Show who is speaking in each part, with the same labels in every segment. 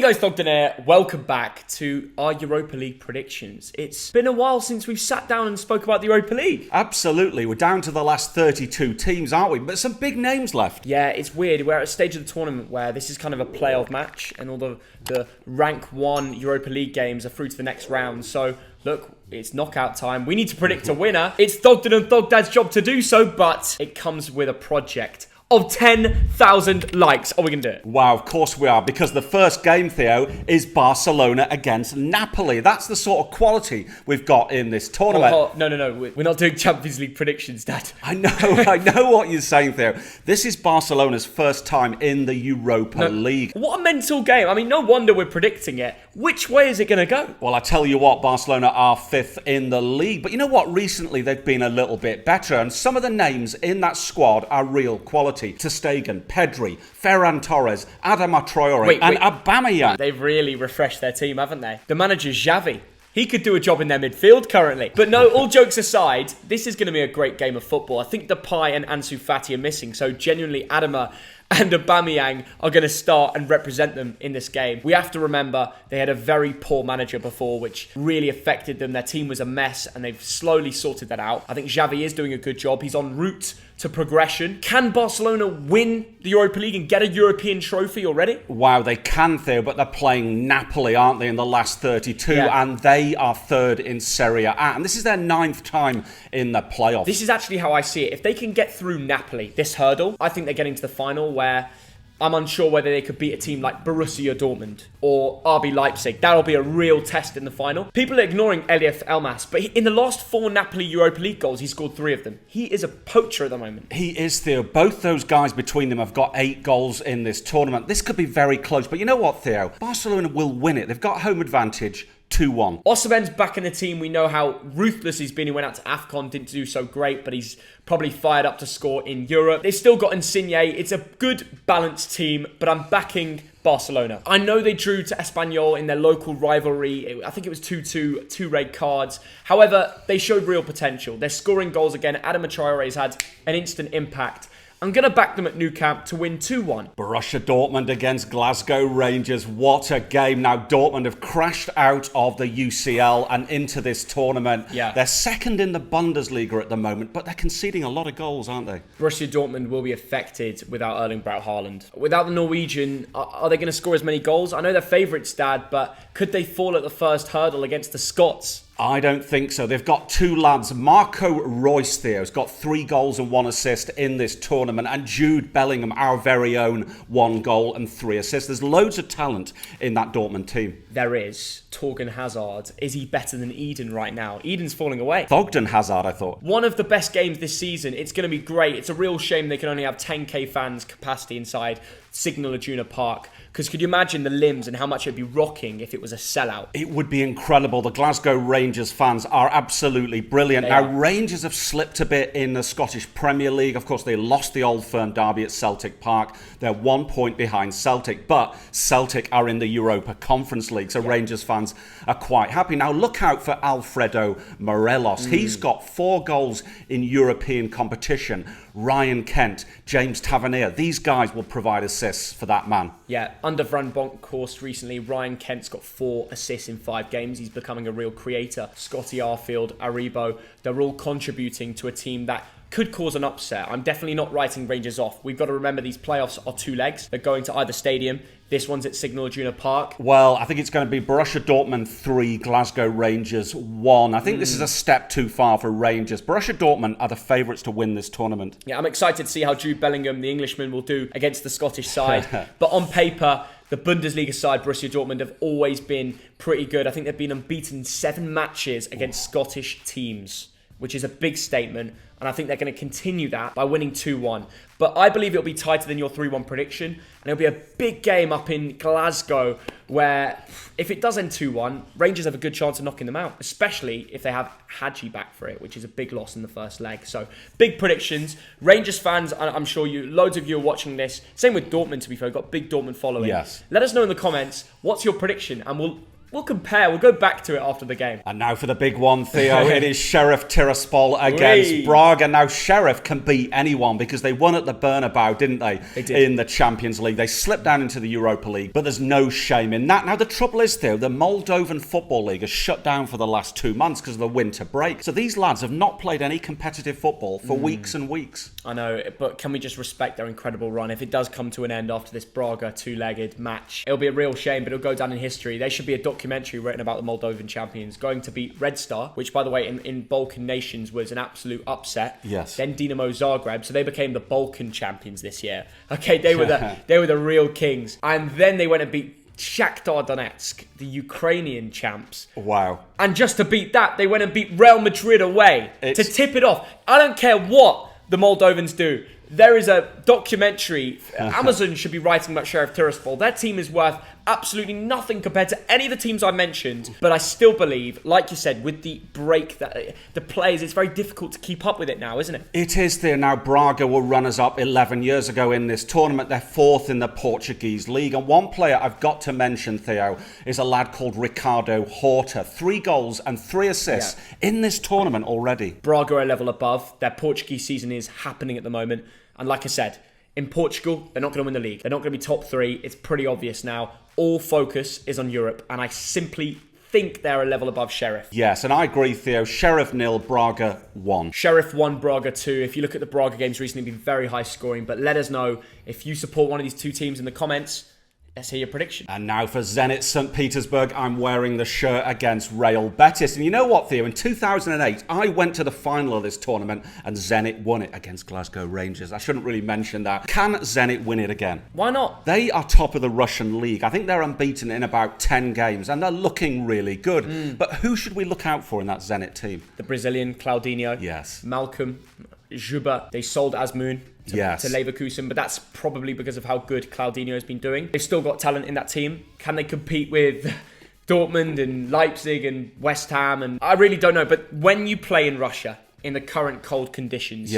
Speaker 1: guys, Thogden here. Welcome back to our Europa League predictions. It's been a while since we've sat down and spoke about the Europa League.
Speaker 2: Absolutely. We're down to the last 32 teams, aren't we? But some big names left.
Speaker 1: Yeah, it's weird. We're at a stage of the tournament where this is kind of a playoff match and all the rank 1 Europa League games are through to the next round. So, look, it's knockout time. We need to predict a winner. It's Thogden and Thogdad's job to do so, but it comes with a project of 10,000 likes. Are we going to do it?
Speaker 2: Wow, of course we are, because the first game, Theo, is Barcelona against Napoli. That's the sort of quality we've got in this tournament.
Speaker 1: No. We're not doing Champions League predictions, Dad.
Speaker 2: I know what you're saying, Theo. This is Barcelona's first time in the Europa League.
Speaker 1: What a mental game. I mean, no wonder we're predicting it. Which way is it going to go?
Speaker 2: Well, I tell you what, Barcelona are 5th in the league. But you know what? Recently, they've been a little bit better. And some of the names in that squad are real quality. Ter Stegen, Pedri, Ferran Torres, Adama Traore, and Aubameyang.
Speaker 1: They've really refreshed their team, haven't they? The manager's Xavi. He could do a job in their midfield currently. But no, all jokes aside, this is going to be a great game of football. I think Depay and Ansu Fati are missing. So genuinely, Adama and Aubameyang are going to start and represent them in this game. We have to remember they had a very poor manager before, which really affected them. Their team was a mess, and they've slowly sorted that out. I think Xavi is doing a good job. He's en route to progression. Can Barcelona win the Europa League and get a European trophy already?
Speaker 2: Wow, they can, Theo, but they're playing Napoli, aren't they, in the last 32, and they are 3rd in Serie A. And this is their 9th time in the playoffs.
Speaker 1: This is actually how I see it. If they can get through Napoli, this hurdle, I think they're getting to the final, where I'm unsure whether they could beat a team like Borussia Dortmund or RB Leipzig. That'll be a real test in the final. People are ignoring Elif Elmas, but in the last 4 Napoli Europa League goals, he scored 3 of them. He is a poacher at the moment.
Speaker 2: He is, Theo. Both those guys between them have got 8 goals in this tournament. This could be very close, but you know what, Theo? Barcelona will win it. They've got home advantage. 2-1.
Speaker 1: Osimhen's back in the team. We know how ruthless he's been. He went out to AFCON, didn't do so great, but he's probably fired up to score in Europe. They've still got Insigne. It's a good, balanced team, but I'm backing Barcelona. I know they drew to Espanyol in their local rivalry. I think it was 2-2, 2 red cards. However, they showed real potential. They're scoring goals again. Adama Traore has had an instant impact. I'm going to back them at Nou Camp to win 2-1.
Speaker 2: Borussia Dortmund against Glasgow Rangers. What a game. Now, Dortmund have crashed out of the UCL and into this tournament.
Speaker 1: Yeah.
Speaker 2: They're 2nd in the Bundesliga at the moment, but they're conceding a lot of goals, aren't they?
Speaker 1: Borussia Dortmund will be affected without Erling Braut Haaland. Without the Norwegian, are they going to score as many goals? I know they're favourites, Dad, but could they fall at the first hurdle against the Scots?
Speaker 2: I don't think so. They've got 2 lads. Marco Reus, Theo, has got 3 goals and 1 assist in this tournament. And Jude Bellingham, our very own, 1 goal and 3 assists. There's loads of talent in that Dortmund team.
Speaker 1: There is. Thorgan Hazard. Is he better than Eden right now? Eden's falling away.
Speaker 2: Thogden Hazard, I thought.
Speaker 1: One of the best games this season. It's going to be great. It's a real shame they can only have 10k fans capacity inside Signal Iduna Park. Because could you imagine the limbs and how much it'd be rocking if it was a sellout?
Speaker 2: It would be incredible. The Glasgow Rangers fans are absolutely brilliant. Rangers have slipped a bit in the Scottish Premier League. Of course, they lost the Old Firm derby at Celtic Park. They're 1 point behind Celtic, but Celtic are in the Europa Conference League, so Rangers fans are quite happy. Now, look out for Alfredo Morelos. He's got 4 goals in European competition. Ryan Kent, James Tavernier, these guys will provide assists for that man.
Speaker 1: Yeah, under Van Bronckhorst recently, Ryan Kent's got 4 assists in 5 games. He's becoming a real creator. Scotty Arfield, Aribo, they're all contributing to a team that could cause an upset. I'm definitely not writing Rangers off. We've got to remember these playoffs are 2 legs. They're going to either stadium. This one's at Signal Iduna Park.
Speaker 2: Well, I think it's going to be Borussia Dortmund 3, Glasgow Rangers 1. I think this is a step too far for Rangers. Borussia Dortmund are the favourites to win this tournament.
Speaker 1: Yeah, I'm excited to see how Jude Bellingham, the Englishman, will do against the Scottish side. But on paper, the Bundesliga side, Borussia Dortmund, have always been pretty good. I think they've been unbeaten in 7 matches against Scottish teams, which is a big statement. And I think they're going to continue that by winning 2-1. But I believe it'll be tighter than your 3-1 prediction. And it'll be a big game up in Glasgow where, if it does end 2-1, Rangers have a good chance of knocking them out, especially if they have Hadji back for it, which is a big loss in the first leg. So, big predictions. Rangers fans, I'm sure loads of you are watching this. Same with Dortmund, to be fair. Got big Dortmund following.
Speaker 2: Yes.
Speaker 1: Let us know in the comments, what's your prediction? And we'll We'll compare. We'll go back to it after the game.
Speaker 2: And now for the big one, Theo. It is Sheriff Tiraspol against Braga. Now, Sheriff can beat anyone because they won at the Bernabeu, didn't they?
Speaker 1: They did.
Speaker 2: In the Champions League. They slipped down into the Europa League, but there's no shame in that. Now, the trouble is, Theo, the Moldovan Football League has shut down for the last 2 months because of the winter break. So these lads have not played any competitive football for weeks and weeks.
Speaker 1: I know, but can we just respect their incredible run? If it does come to an end after this Braga two-legged match, it'll be a real shame, but it'll go down in history. There should be a documentary written about the Moldovan champions going to beat Red Star, which, by the way, in Balkan nations was an absolute upset.
Speaker 2: Yes.
Speaker 1: Then Dinamo Zagreb, so they became the Balkan champions this year. Okay, they were the real kings, and then they went and beat Shakhtar Donetsk, the Ukrainian champs.
Speaker 2: Wow.
Speaker 1: And just to beat that, they went and beat Real Madrid away to tip it off. I don't care what the Moldovans do. There is a documentary. Amazon should be writing about Sheriff Tiraspol. Their team is worth absolutely nothing compared to any of the teams I mentioned. But I still believe, like you said, with the break that the players, it's very difficult to keep up with it now, isn't it?
Speaker 2: It is there now. Braga were runners-up 11 years ago in this tournament. They're fourth in the Portuguese league. And one player I've got to mention, Theo, is a lad called Ricardo Horta. 3 goals and 3 assists in this tournament already.
Speaker 1: Braga are a level above. Their Portuguese season is happening at the moment. And like I said, in Portugal, they're not going to win the league. They're not going to be top 3. It's pretty obvious now. All focus is on Europe. And I simply think they're a level above Sheriff.
Speaker 2: Yes, and I agree, Theo. Sheriff 0, Braga 1.
Speaker 1: Sheriff 1, Braga 2. If you look at the Braga games recently, it's been very high scoring. But let us know if you support one of these two teams in the comments. Let's hear your prediction.
Speaker 2: And now for Zenit St. Petersburg, I'm wearing the shirt against Real Betis. And you know what, Theo? In 2008, I went to the final of this tournament and Zenit won it against Glasgow Rangers. I shouldn't really mention that. Can Zenit win it again?
Speaker 1: Why not?
Speaker 2: They are top of the Russian league. I think they're unbeaten in about 10 games and they're looking really good. But who should we look out for in that Zenit team?
Speaker 1: The Brazilian Claudinho.
Speaker 2: Yes.
Speaker 1: Malcolm, Juba. They sold Asmoon to Leverkusen, but that's probably because of how good Claudinho has been doing. They've still got talent in that team. Can they compete with Dortmund and Leipzig and West Ham? And I really don't know. But when you play in Russia in the current cold conditions,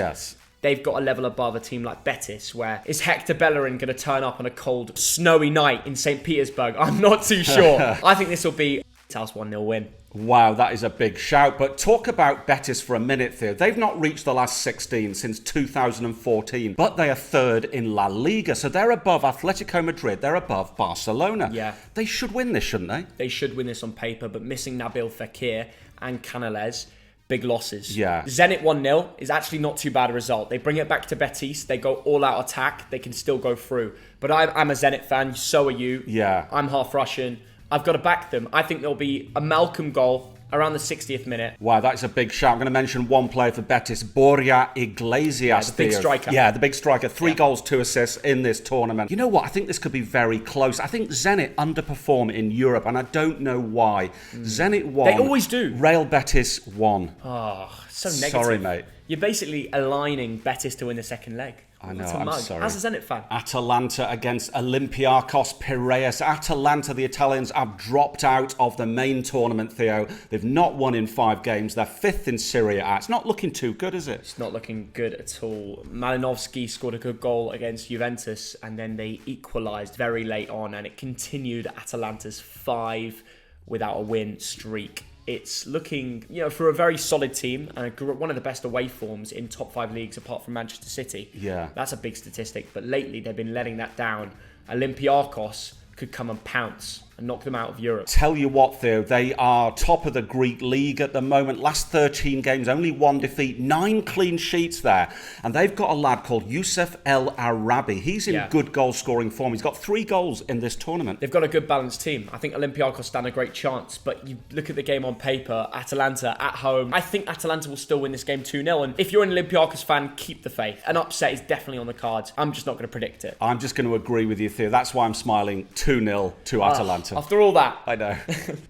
Speaker 1: they've got a level above a team like Betis, where is Hector Bellerin going to turn up on a cold, snowy night in St. Petersburg? I'm not too sure. I think this will be a house 1-0 win.
Speaker 2: Wow, that is a big shout. But talk about Betis for a minute, Theo. They've not reached the last 16 since 2014, but they are third in La Liga. So they're above Atletico Madrid. They're above Barcelona.
Speaker 1: Yeah.
Speaker 2: They should win this, shouldn't they?
Speaker 1: They should win this on paper, but missing Nabil Fekir and Canales, big losses.
Speaker 2: Yeah.
Speaker 1: Zenit 1-0 is actually not too bad a result. They bring it back to Betis. They go all-out attack. They can still go through. But I'm a Zenit fan. So are you.
Speaker 2: Yeah.
Speaker 1: I'm half Russian. I've got to back them. I think there'll be a Malcolm goal around the 60th minute.
Speaker 2: Wow, that's a big shout. I'm going to mention one player for Betis, Borja Iglesias.
Speaker 1: The big striker.
Speaker 2: Yeah, the big striker. 3 goals, 2 assists in this tournament. You know what? I think this could be very close. I think Zenit underperform in Europe, and I don't know why. Zenit won.
Speaker 1: They always do.
Speaker 2: Real Betis won.
Speaker 1: Oh, so negative.
Speaker 2: Sorry, mate.
Speaker 1: You're basically aligning Betis to win the second leg.
Speaker 2: I know,
Speaker 1: That's a
Speaker 2: I'm
Speaker 1: mug.
Speaker 2: sorry.
Speaker 1: As a Zenit fan.
Speaker 2: Atalanta against Olympiacos Piraeus. Atalanta, the Italians, have dropped out of the main tournament, Theo. They've not won in 5 games. They're 5th in Serie A. It's not looking too good, is it?
Speaker 1: It's not looking good at all. Malinovsky scored a good goal against Juventus, and then they equalised very late on, and it continued Atalanta's 5 without a win streak. It's looking, for a very solid team and one of the best away forms in top 5 leagues apart from Manchester City.
Speaker 2: Yeah.
Speaker 1: That's a big statistic. But lately, they've been letting that down. Olympiakos could come and pounce and knock them out of Europe.
Speaker 2: Tell you what, Theo, they are top of the Greek league at the moment. Last 13 games, only 1 defeat, 9 clean sheets there. And they've got a lad called Youssef El Arabi. He's in good goal-scoring form. He's got 3 goals in this tournament.
Speaker 1: They've got a good balanced team. I think Olympiacos stand a great chance, but you look at the game on paper, Atalanta at home. I think Atalanta will still win this game 2-0. And if you're an Olympiacos fan, keep the faith. An upset is definitely on the cards. I'm just not going to predict it.
Speaker 2: I'm just going to agree with you, Theo. That's why I'm smiling 2-0 to Atalanta.
Speaker 1: After all that.
Speaker 2: I know.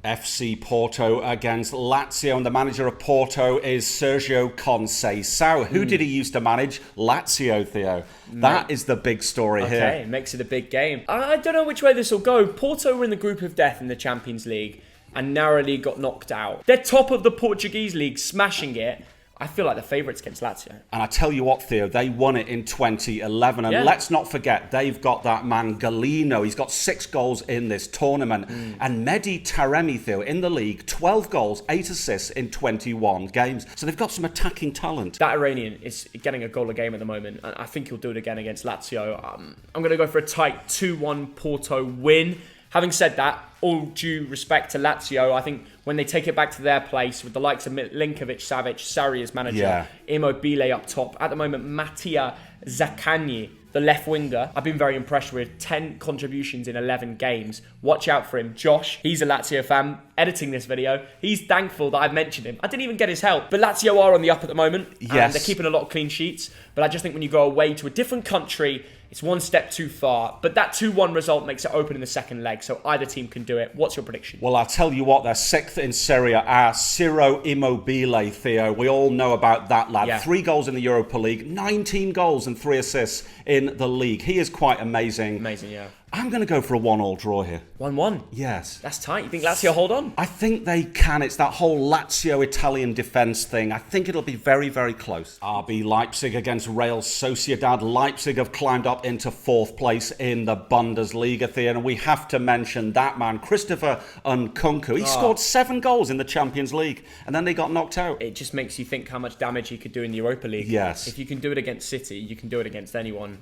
Speaker 2: FC Porto against Lazio, and the manager of Porto is Sergio Conceição. Who did he used to manage? Lazio, Theo. That is the big story here.
Speaker 1: Okay, makes it a big game. I don't know which way this will go. Porto were in the group of death in the Champions League and narrowly got knocked out. They're top of the Portuguese league, smashing it. I feel like the favourites against Lazio.
Speaker 2: And I tell you what, Theo, they won it in 2011. And let's not forget, they've got that man Galeno. He's got 6 goals in this tournament. And Mehdi Taremi, Theo, in the league, 12 goals, 8 assists in 21 games. So they've got some attacking talent.
Speaker 1: That Iranian is getting a goal a game at the moment. And I think he'll do it again against Lazio. I'm going to go for a tight 2-1 Porto win. Having said that, all due respect to Lazio, I think when they take it back to their place with the likes of Milinkovic, Savic, Sarri as manager, Immobile up top. At the moment, Mattia Zaccagni, the left winger, I've been very impressed with 10 contributions in 11 games. Watch out for him. Josh, he's a Lazio fan, editing this video. He's thankful that I've mentioned him. I didn't even get his help. But Lazio are on the up at the moment.
Speaker 2: Yes.
Speaker 1: And they're keeping a lot of clean sheets. But I just think when you go away to a different country, it's one step too far. But that 2-1 result makes it open in the second leg. So either team can do it. What's your prediction?
Speaker 2: Well, I'll tell you what, they're 6th in Serie A. Ciro Immobile, Theo. We all know about that lad.
Speaker 1: Yeah.
Speaker 2: 3 goals in the Europa League, 19 goals and 3 assists in the league. He is quite amazing.
Speaker 1: Amazing, yeah.
Speaker 2: I'm going to go for a 1-1 draw here.
Speaker 1: 1-1?
Speaker 2: Yes.
Speaker 1: That's tight. You think Lazio hold on?
Speaker 2: I think they can. It's that whole Lazio Italian defence thing. I think it'll be very, very close. RB Leipzig against Real Sociedad. Leipzig have climbed up into 4th place in the Bundesliga, Theo, and we have to mention that man, Christopher Nkunku. He scored 7 goals in the Champions League, and then they got knocked out.
Speaker 1: It just makes you think how much damage he could do in the Europa League.
Speaker 2: Yes.
Speaker 1: If you can do it against City, you can do it against anyone.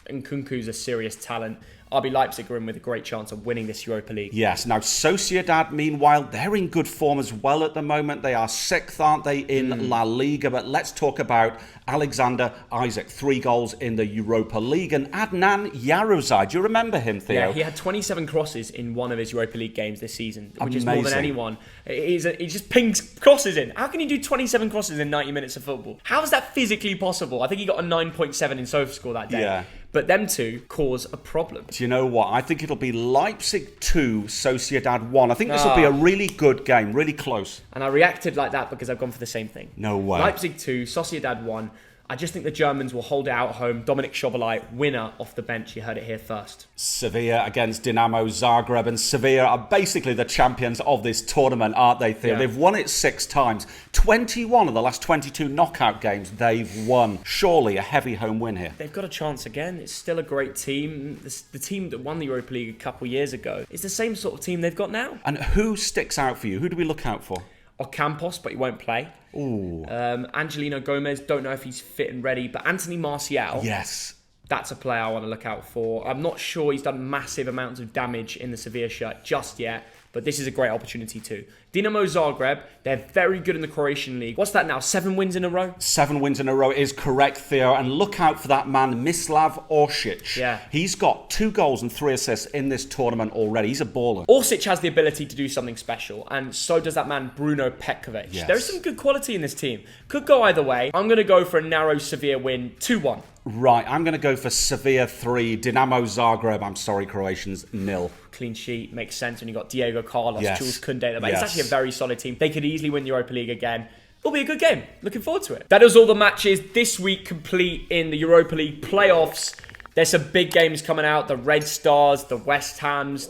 Speaker 1: Nkunku's a serious talent. RB Leipzig are in with a great chance of winning this Europa League.
Speaker 2: Yes. Now, Sociedad, meanwhile, they're in good form as well at the moment. They are 6th, aren't they, in La Liga? But let's talk about Alexander Isaac. 3 goals in the Europa League. And Adnan Yaruzaj, do you remember him, Theo?
Speaker 1: Yeah, he had 27 crosses in one of his Europa League games this season, which is more than anyone. He just pings crosses in. How can you do 27 crosses in 90 minutes of football? How is that physically possible? I think he got a 9.7 in SofaScore that day.
Speaker 2: Yeah.
Speaker 1: But them two cause a problem.
Speaker 2: Do you know what? I think it'll be Leipzig 2, Sociedad 1. I think this will be a really good game, really close.
Speaker 1: And I reacted like that because I've gone for the same thing.
Speaker 2: No way.
Speaker 1: Leipzig 2, Sociedad 1. I just think the Germans will hold it out at home. Dominic Szoboszlai, winner off the bench. You heard it here first.
Speaker 2: Sevilla against Dinamo Zagreb. And Sevilla are basically the champions of this tournament, aren't they, Theo?
Speaker 1: Yeah.
Speaker 2: They've won it 6 times. 21 of the last 22 knockout games they've won. Surely a heavy home win here.
Speaker 1: They've got a chance again. It's still a great team. The team that won the Europa League a couple years ago is the same sort of team they've got now.
Speaker 2: And who sticks out for you? Who do we look out for?
Speaker 1: Ocampos, but he won't play.
Speaker 2: Ooh.
Speaker 1: Angelino Gomez, don't know if he's fit and ready. But Anthony Martial,
Speaker 2: Yes.
Speaker 1: that's a player I want to look out for. I'm not sure he's done massive amounts of damage in the Sevilla shirt just yet, but this is a great opportunity too. Dinamo Zagreb, they're very good in the Croatian league. What's that now? 7 wins in a row?
Speaker 2: 7 wins in a row is correct, Theo. And look out for that man, Mislav Orsic.
Speaker 1: Yeah.
Speaker 2: He's got 2 goals and 3 assists in this tournament already. He's a baller.
Speaker 1: Orsic has the ability to do something special, and so does that man Bruno Petkovic.
Speaker 2: Yes.
Speaker 1: There is some good quality in this team. Could go either way. I'm going to go for a narrow Sevilla win, 2-1.
Speaker 2: Right, I'm going to go for Sevilla 3, Dinamo Zagreb, I'm sorry, Croatians, 0.
Speaker 1: Clean sheet, makes sense when you've got Diego Carlos,
Speaker 2: Yes.
Speaker 1: Jules Koundé at the back.
Speaker 2: Yes.
Speaker 1: It's actually a very solid team. They could easily win the Europa League again. It'll be a good game. Looking forward to it. That is all the matches this week complete in the Europa League playoffs. There's some big games coming out. The Red Stars, the West Hams,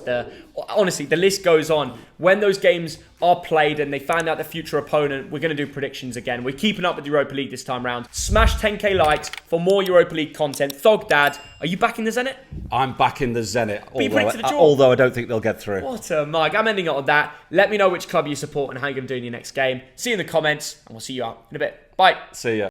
Speaker 1: honestly, the list goes on. When those games are played and they find out the future opponent, we're going to do predictions again. We're keeping up with the Europa League this time round. Smash 10k likes for more Europa League content. Thog Dad, are you back in the Zenit?
Speaker 2: I'm back in the Zenit,
Speaker 1: you predicted a draw?
Speaker 2: although I don't think they'll get through.
Speaker 1: What a mug. I'm ending it on that. Let me know which club you support and how you're going to do in your next game. See you in the comments, and we'll see you out in a bit. Bye.
Speaker 2: See ya.